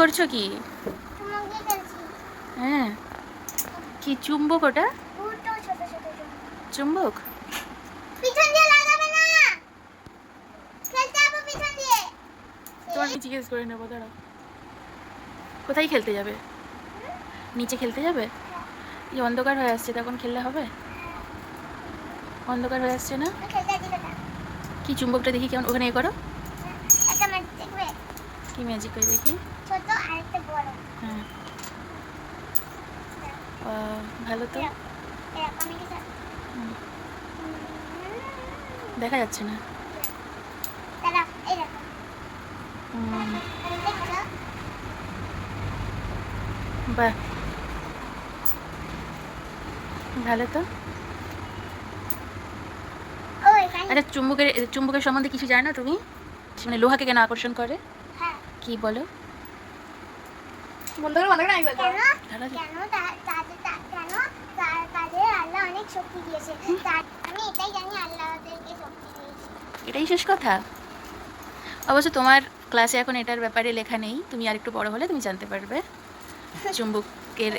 করছো কি? হ্যাঁ, কি চুম্বক ওটা? চুম্বক? তোমার জিজ্ঞেস করে নেবো, দাঁড়াও। কোথায় খেলতে যাবে? নিচে খেলতে যাবে? এই অন্ধকার হয়ে আসছে, তখন খেললে হবে? অন্ধকার হয়ে আসছে না? কি চুম্বকটা দেখি কেমন, ওখানে এ করো। কি ম্যাজিক করে দেখি। হ্যাঁ, ভালো তো। দেখা যাচ্ছে না। বাহ, ভালো তো। আচ্ছা, চুম্বকের সম্বন্ধে কিছু জানো তুমি? মানে লোহাকে কেন আকর্ষণ করে? কি বলো? এটাই শেষ কথা? অবশ্য তোমার ক্লাসে এখন এটার ব্যাপারে লেখা নেই, তুমি আর একটু বড় হলে তুমি জানতে পারবে চুম্বকের।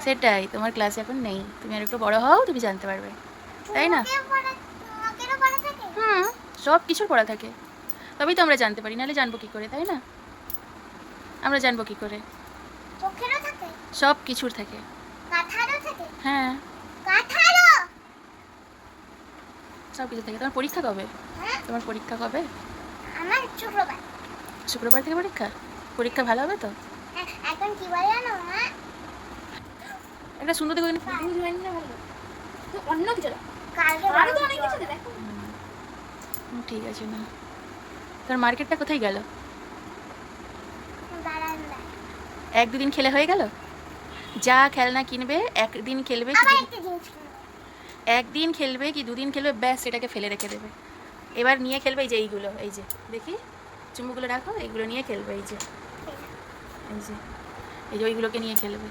সেটাই, তোমার ক্লাসে এখন নেই, তুমি আর একটু বড় হও, তুমি জানতে পারবে, তাই না? হুম, সব কিছুর পড়া থাকে, তবেই তো আমরা জানতে পারি, নাহলে জানবো কি করে, তাই না? আমরা জানবো কি করে? সব কিছুর থাকে। হ্যাঁ, সব কিছু থাকে। তোমার পরীক্ষা কবে? তোমার পরীক্ষা কবে? শুক্রবার থেকে পরীক্ষা। পরীক্ষা ভালো হবে তো? এখন কি বলে জানো মা? একটা সুন্দর দেখো অন্য কিছু আরো তো অনেক কিছু দেখো। ঠিক আছে না। তোর মার্কেটটা কোথায় গেল? এক দুদিন খেলে হয়ে গেল? যা খেলনা কিনবে একদিন খেলবে কি একদিন খেলবে কি দুদিন খেলবে, ব্যাস এটাকে ফেলে রেখে দেবে। এবার নিয়ে খেলবে এই যে এইগুলো, এই যে দেখি চুম্বকগুলো রাখো, এইগুলো নিয়ে খেলবে, এই যে এই যে ওইগুলোকে নিয়ে খেলবে।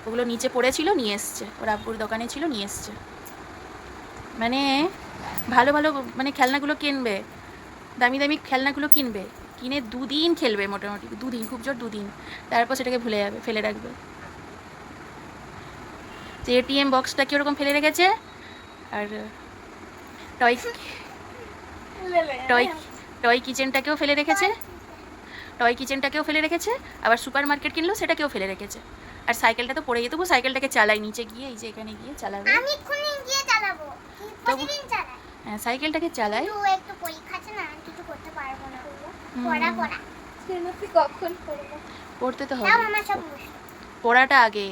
ওগুলো নিচে পড়েছিল, নিয়ে এসছে, ওর আব্বুর দোকানে ছিল, নিয়ে এসছে। মানে ভালো ভালো মানে খেলনাগুলো কিনবে, দামি দামি খেলনাগুলো কিনবে, কিনে দুদিন খেলবে, মোটামুটি দুদিন, খুব জোর দুদিন, তারপর সেটাকে ভুলে যাবে, ফেলে রাখবে। যে এটিএম বক্সটা কি ওরকম ফেলে রেখেছে, আর টয় টয় টয় কিচেনটাকেও ফেলে রেখেছে, টয় কিচেনটাকেও ফেলে রেখেছে, আবার সুপার মার্কেট কিনলো সেটাকেও ফেলে রেখেছে। আর সাইকেলটা তো পড়ে যেত, সাইকেলটাকে চালাই নিচে গিয়ে, এই যে এখানে গিয়ে চালাবে। আমি এক্ষুনি গিয়ে চালাবো, প্রতিদিন চালাই। হ্যাঁ, সাইকেলটাকে চালাই। একটু পরীক্ষা আছে না, আমি কিছু করতে পারবো না। পড়া কখন পড়বো? পড়তে তো হবে, আমার সব পড়াটা আগে।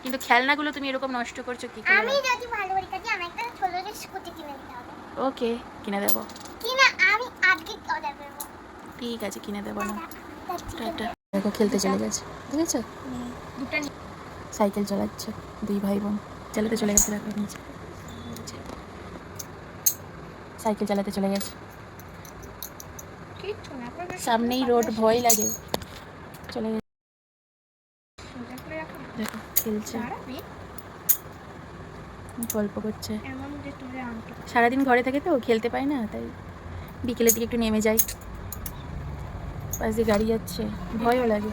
কিন্তু খেলনাগুলো তুমি এরকম নষ্ট করছো কি করে? আমি যদি ভালো পরীক্ষা দিই, আমাকে একটা ছোট স্কুটি কিনে দিতে হবে। ওকে, কিনে দেবো। কিনা আমি আজকে অর্ডার করবো। ঠিক আছে, কিনে দেবো না। টাটা। দেখো খেলতে চলে গেছে, দেখেছো? সাইকেল চালাচ্ছে দুই ভাই বোন, চালাতে চলে গেছে, দেখো নিচে সাইকেল চালাতে চলে গেছে। সামনেই রোড, ভয় লাগে, চলে গেছে। দেখো খেলছে, গল্প করছে। সারাদিন ঘরে থাকে তো, খেলতে পায় না, তাই বিকেলের দিকে একটু নেমে যাই। পাশ দিয়ে গাড়ি যাচ্ছে, ভয়ও লাগে।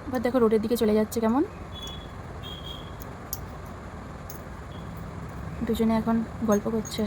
এবার দেখো রোডের দিকে চলে যাচ্ছে কেমন, দুজনে এখন গল্প করছে।